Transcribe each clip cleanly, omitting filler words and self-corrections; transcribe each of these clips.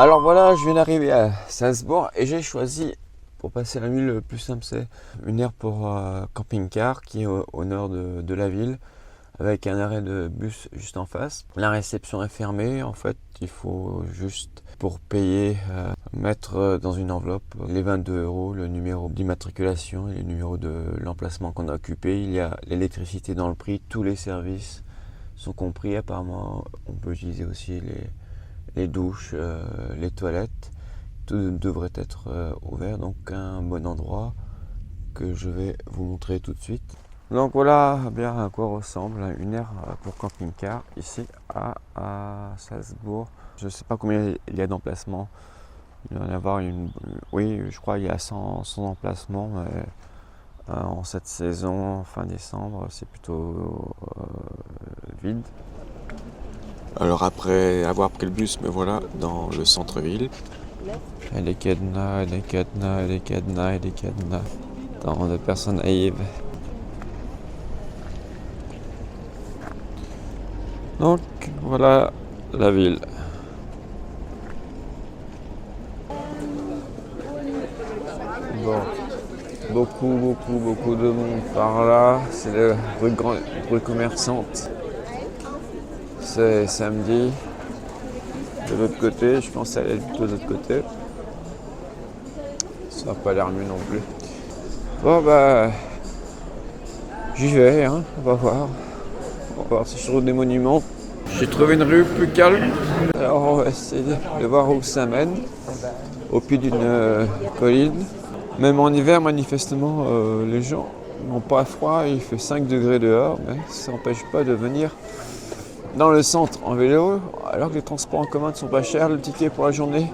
Alors voilà, je viens d'arriver à Salzbourg et j'ai choisi, pour passer la nuit, le plus simple, c'est une aire pour camping-car qui est au nord de la ville, avec un arrêt de bus juste en face. La réception est fermée, en fait, il faut juste, pour payer, mettre dans une enveloppe les 22 €, le numéro d'immatriculation et le numéro de l'emplacement qu'on a occupé. Il y a l'électricité dans le prix, tous les services sont compris. Apparemment, on peut utiliser aussi les douches, les toilettes. Tout devrait être ouvert, donc un bon endroit que je vais vous montrer tout de suite. Donc voilà bien à quoi ressemble une aire pour camping-car ici à Salzbourg. Je ne sais pas combien il y a d'emplacements. Il doit y en avoir oui, je crois qu'il y a 100 emplacements, mais en cette saison, fin décembre, c'est plutôt vide. Alors après avoir pris le bus, me voilà dans le centre-ville. Et des cadenas, des cadenas, des cadenas, des cadenas. Tant de personnes naïves. Donc voilà la ville. Bon, beaucoup de monde par là. C'est la rue commerçante. C'est samedi. De l'autre côté, je pense aller plutôt de l'autre côté. Ça n'a pas l'air mieux non plus. Bon bah, j'y vais, hein, on va voir. On va voir si je trouve des monuments. J'ai trouvé une rue plus calme. Alors on va essayer de voir où ça mène. Au pied d'une colline. Même en hiver, manifestement, les gens n'ont pas froid. Il fait 5 degrés dehors, mais ça n'empêche pas de venir dans le centre en vélo. Alors que les transports en commun ne sont pas chers. Le ticket pour la journée,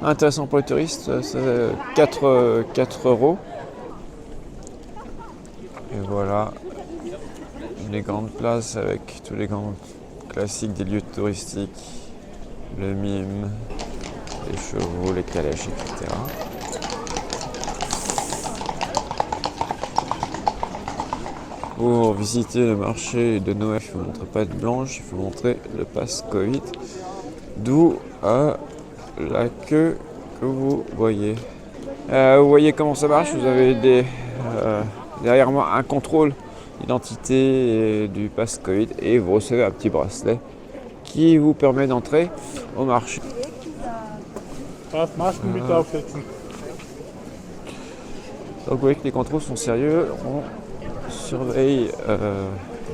intéressant pour les touristes, c'est 4 €. Et voilà, les grandes places avec tous les grands classiques des lieux touristiques, le mime, les chevaux, les calèches, etc. Pour visiter le marché de Noël, il faut montrer patte blanche, il faut montrer le pass Covid, d'où la queue que vous voyez. Vous voyez comment ça marche, vous avez derrière moi un contrôle d'identité du pass Covid et vous recevez un petit bracelet qui vous permet d'entrer au marché. Donc vous voyez que les contrôles sont sérieux, on surveille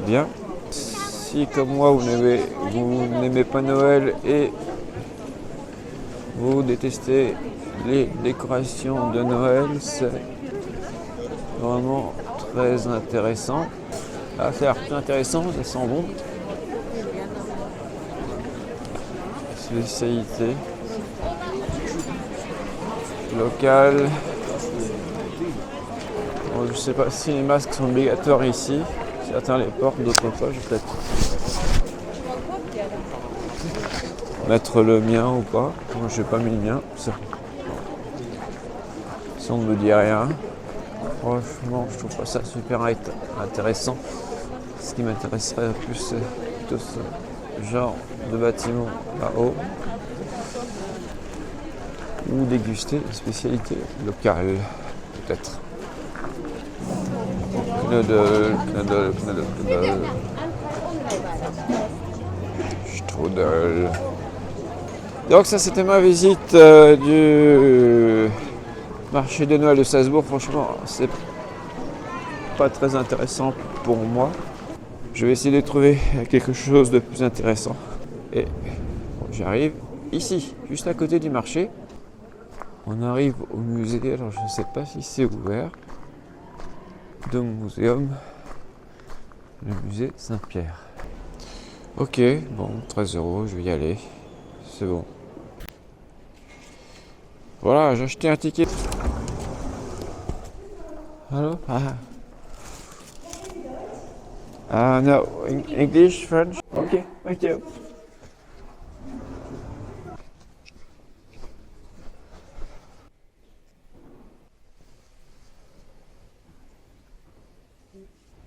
bien. Si comme moi vous n'aimez pas Noël et vous détestez les décorations de Noël, c'est vraiment très intéressant. Ah, ça a l'air plus intéressant, ça sent bon. Spécialité locale. Bon, je ne sais pas si les masques sont obligatoires ici. Certains les portent, d'autres pas. Je vais peut-être mettre le mien ou pas. Moi, je n'ai pas mis le mien. Ça ne me dit rien. Franchement, je trouve pas ça super intéressant. Ce qui m'intéresserait plus, c'est plutôt ce genre de bâtiment là-haut. Ou déguster une spécialité locale, peut-être. Knödel. Strudel. Donc ça, c'était ma visite du marché de Noël de Salzbourg. Franchement, c'est pas très intéressant pour moi. Je vais essayer de trouver quelque chose de plus intéressant. Et bon, j'arrive ici, juste à côté du marché. On arrive au musée, alors je ne sais pas si c'est ouvert. Dom Museum, le musée Saint-Pierre. Ok, bon, 13 €, je vais y aller. C'est bon. Voilà, j'ai acheté un ticket. Allô? No, English, French? Ok, thank you.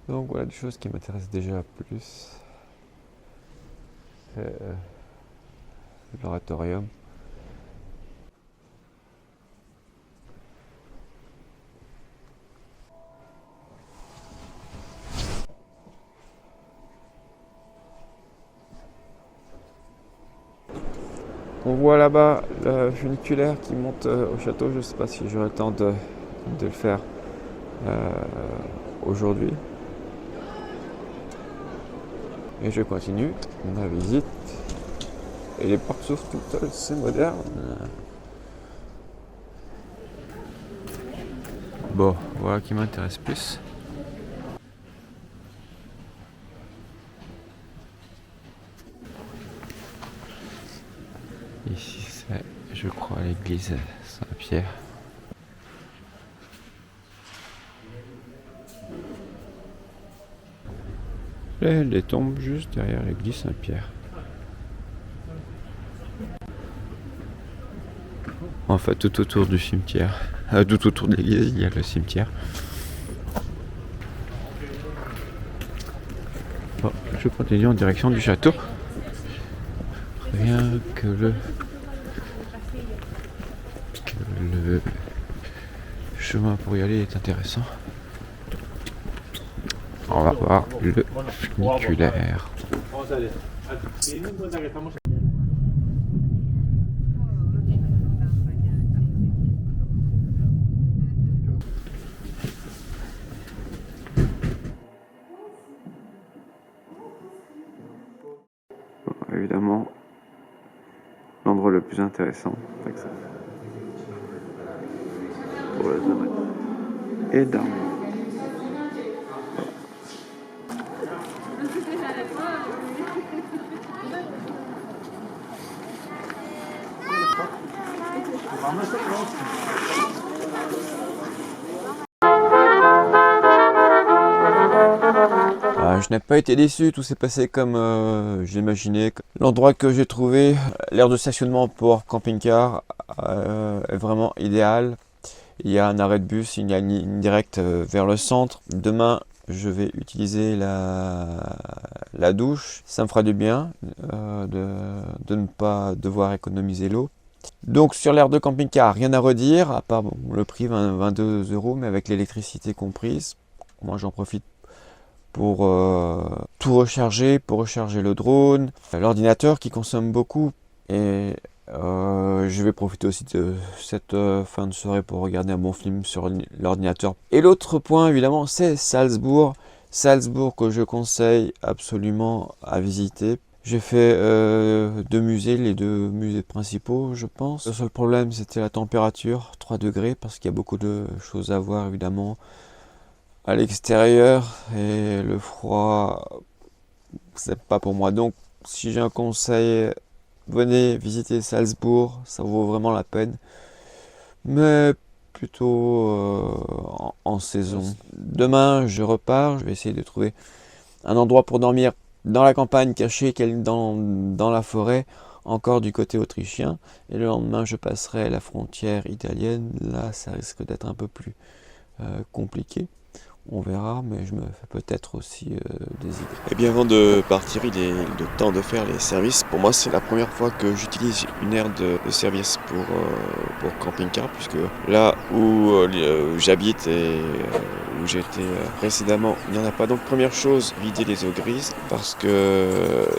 Donc voilà des choses qui m'intéressent déjà plus. C'est l'oratorium. On voit là-bas le funiculaire qui monte au château. Je ne sais pas si j'aurai le temps de le faire aujourd'hui. Et je continue ma visite. Et les portes s'ouvrent toutes seules, c'est moderne. Bon, voilà qui m'intéresse plus. Ici c'est, je crois, l'église Saint-Pierre. Et les tombes juste derrière l'église Saint-Pierre. En fait, tout autour du cimetière, tout autour de l'église, il y a le cimetière. Bon, je continue en direction du château. Rien que le chemin pour y aller est intéressant. On va voir le funiculaire. Bon, évidemment, l'endroit le plus intéressant pour les hommes et d'armes. Je n'ai pas été déçu, tout s'est passé comme je l'imaginais. L'endroit que j'ai trouvé, l'aire de stationnement pour camping-car est vraiment idéal. Il y a un arrêt de bus, il y a une ligne directe vers le centre. Demain, je vais utiliser la douche. Ça me fera du bien de ne pas devoir économiser l'eau. Donc sur l'aire de camping-car, rien à redire, à part le prix 22 €, mais avec l'électricité comprise. Moi j'en profite pour tout recharger, pour recharger le drone, l'ordinateur qui consomme beaucoup. Et je vais profiter aussi de cette fin de soirée pour regarder un bon film sur l'ordinateur. Et l'autre point évidemment c'est Salzbourg. Salzbourg que je conseille absolument à visiter. J'ai fait deux musées, les deux musées principaux je pense. Le seul problème c'était la température, 3 degrés, parce qu'il y a beaucoup de choses à voir évidemment à l'extérieur. Et le froid, c'est pas pour moi. Donc si j'ai un conseil, venez visiter Salzbourg, ça vaut vraiment la peine. Mais plutôt en saison. Demain je repars, je vais essayer de trouver un endroit pour dormir dans la campagne cachée dans la forêt, encore du côté autrichien. Et le lendemain je passerai la frontière italienne. Là ça risque d'être un peu plus compliqué. On verra, mais je me fais peut-être aussi des idées. Et bien avant de partir, il est le temps de faire les services. Pour moi, c'est la première fois que j'utilise une aire de service pour camping-car, puisque là où j'habite et où j'étais précédemment, il n'y en a pas. Donc première chose, vider les eaux grises, parce que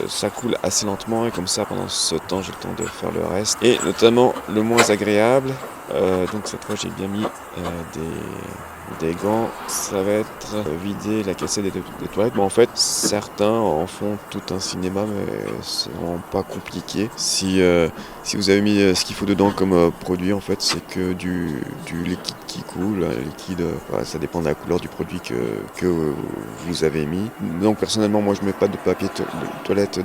ça coule assez lentement, et comme ça, pendant ce temps, j'ai le temps de faire le reste. Et notamment, le moins agréable, donc cette fois, j'ai bien mis des gants, ça va être vider la cassette des toilettes. Mais en fait, certains en font tout un cinéma, mais c'est vraiment pas compliqué. Si vous avez mis ce qu'il faut dedans comme produit, en fait, c'est que du liquide qui coule. Un liquide, voilà, ça dépend de la couleur du produit que vous avez mis. Donc personnellement, moi je mets pas de papier de toilette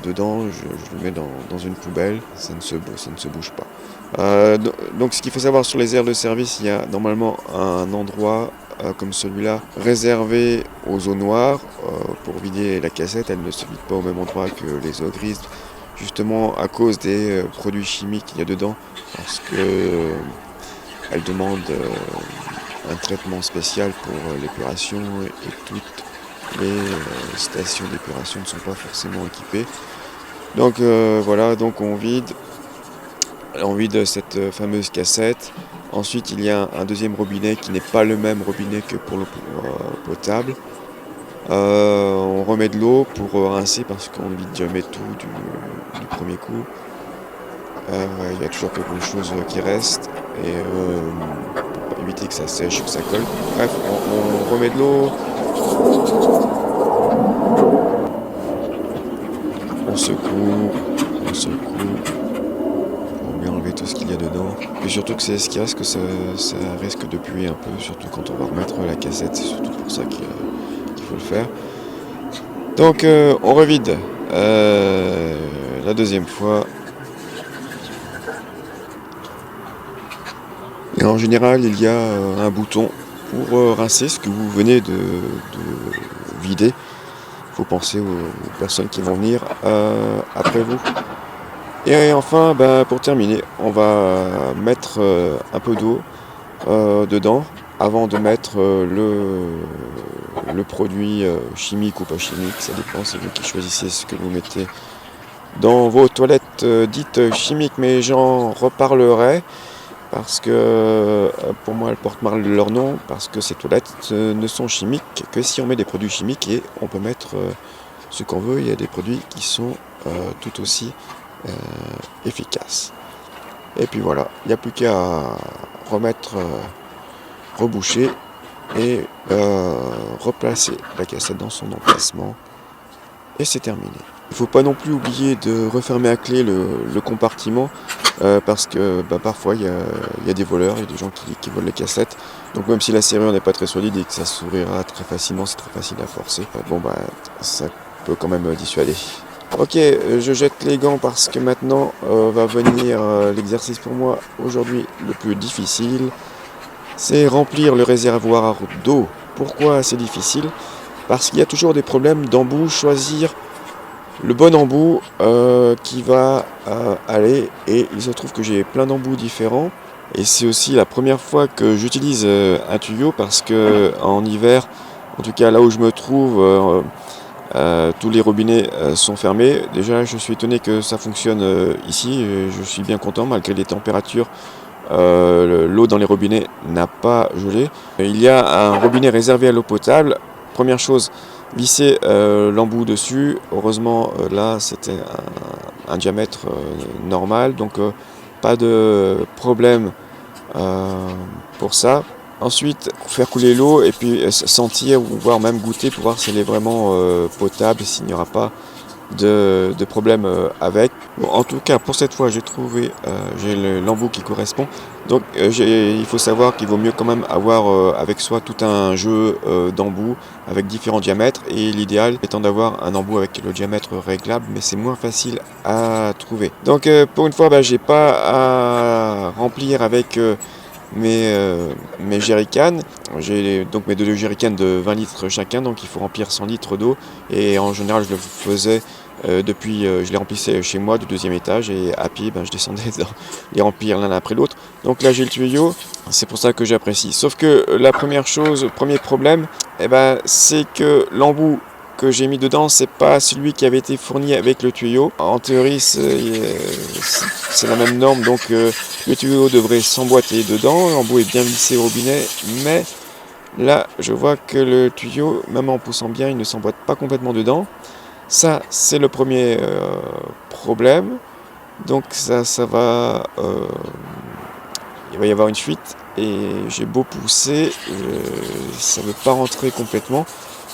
dedans, je le mets dans une poubelle, ça ne se bouge pas. Donc ce qu'il faut savoir sur les aires de service, il y a normalement un endroit comme celui-là réservé aux eaux noires pour vider la cassette. Elle ne se vide pas au même endroit que les eaux grises, justement à cause des produits chimiques qu'il y a dedans, parce que elle demande un traitement spécial pour l'épuration, et toutes les stations d'épuration ne sont pas forcément équipées. Donc voilà, donc on vide cette fameuse cassette. Ensuite, il y a un deuxième robinet qui n'est pas le même robinet que pour l'eau potable. On remet de l'eau pour rincer, parce qu'on ne vide jamais tout du premier coup. Il y a toujours quelque chose qui reste et pour éviter que ça sèche, que ça colle. Bref, on remet de l'eau, on secoue pour bien enlever tout ce qu'il y a dedans. Et surtout que c'est ce qui reste, que ça risque de puer un peu, surtout quand on va remettre la cassette. C'est surtout pour ça qu'il faut le faire. Donc on revide la deuxième fois. Et en général, il y a un bouton pour rincer ce que vous venez de vider. Il faut penser aux personnes qui vont venir après vous. Et enfin, pour terminer, on va mettre un peu d'eau dedans avant de mettre le produit chimique ou pas chimique. Ça dépend, c'est vous qui choisissez ce que vous mettez dans vos toilettes dites chimiques, mais j'en reparlerai. Parce que pour moi elles portent mal leur nom, parce que ces toilettes ne sont chimiques que si on met des produits chimiques, et on peut mettre ce qu'on veut. Il y a des produits qui sont tout aussi efficaces. Et puis voilà, il n'y a plus qu'à remettre, reboucher et replacer la cassette dans son emplacement, et c'est terminé. Il ne faut pas non plus oublier de refermer à clé le compartiment, parce que parfois il y a des voleurs, il y a des gens qui volent les cassettes. Donc même si la serrure n'est pas très solide et que ça s'ouvrira très facilement, c'est très facile à forcer. Ça peut quand même dissuader. Ok, je jette les gants parce que maintenant va venir l'exercice pour moi aujourd'hui le plus difficile. C'est remplir le réservoir d'eau. Pourquoi c'est difficile? Parce qu'il y a toujours des problèmes d'embout, choisir le bon embout qui va aller, et il se trouve que j'ai plein d'embouts différents, et c'est aussi la première fois que j'utilise un tuyau, parce que en hiver, en tout cas là où je me trouve, tous les robinets sont fermés. Déjà je suis étonné que ça fonctionne ici, et je suis bien content malgré les températures. L'eau dans les robinets n'a pas gelé. Il y a un robinet réservé à l'eau potable. Première chose, visser l'embout dessus. Heureusement là c'était un diamètre normal, donc pas de problème pour ça. Ensuite, faire couler l'eau et puis sentir ou voire même goûter pour voir si elle est vraiment potable, s'il n'y aura pas de problème avec. Bon, en tout cas pour cette fois j'ai trouvé l'embout qui correspond. Donc il faut savoir qu'il vaut mieux quand même avoir avec soi tout un jeu d'embouts avec différents diamètres, et l'idéal étant d'avoir un embout avec le diamètre réglable, mais c'est moins facile à trouver. Donc pour une fois j'ai pas à remplir avec mes jerrycans. J'ai donc mes 2 jerrycans de 20 litres chacun, donc il faut remplir 100 litres d'eau, et en général je le faisais je les remplissais chez moi du 2e étage, et à pied je descendais les remplir l'un après l'autre. Donc là j'ai le tuyau, c'est pour ça que j'apprécie. Sauf que la première chose, le premier problème, c'est que l'embout que j'ai mis dedans, c'est pas celui qui avait été fourni avec le tuyau. En théorie c'est la même norme, donc le tuyau devrait s'emboîter dedans, l'embout est bien vissé au robinet, mais là je vois que le tuyau, même en poussant bien, il ne s'emboîte pas complètement dedans. Ça c'est le premier problème. Donc ça va il va y avoir une fuite, et j'ai beau pousser, ça ne veut pas rentrer complètement.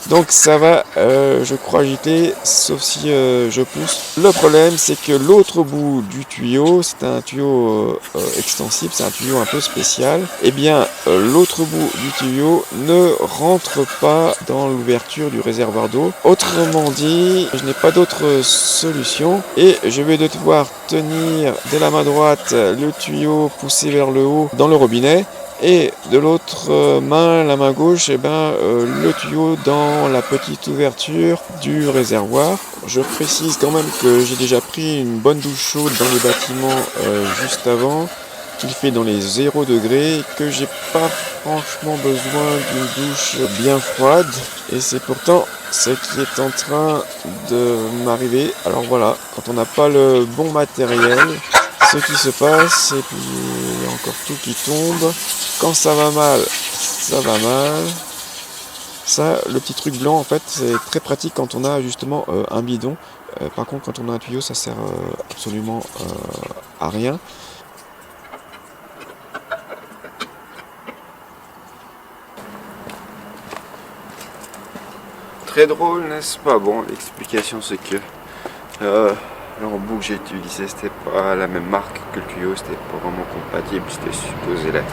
Donc ça va, je crois, gicler, sauf si je pousse. Le problème, c'est que l'autre bout du tuyau, c'est un tuyau extensible, c'est un tuyau un peu spécial. Et bien, l'autre bout du tuyau ne rentre pas dans l'ouverture du réservoir d'eau. Autrement dit, je n'ai pas d'autre solution, et je vais devoir tenir de la main droite le tuyau poussé vers le haut dans le robinet, et de l'autre main, la main gauche, le tuyau dans la petite ouverture du réservoir. Je précise quand même que j'ai déjà pris une bonne douche chaude dans les bâtiments juste avant, qu'il fait dans les 0 degrés, que j'ai pas franchement besoin d'une douche bien froide, et c'est pourtant ce qui est en train de m'arriver. Alors voilà, quand on n'a pas le bon matériel, ce qui se passe, et puis il y a encore tout qui tombe. Quand ça va mal, ça va mal. Ça, le petit truc blanc, en fait, c'est très pratique quand on a justement un bidon. Par contre, quand on a un tuyau, ça sert absolument à rien. Très drôle, n'est-ce pas? Bon, l'explication c'est que l'embout que j'ai utilisé, c'était pas la même marque que le tuyau, c'était pas vraiment compatible, c'était supposé l'être.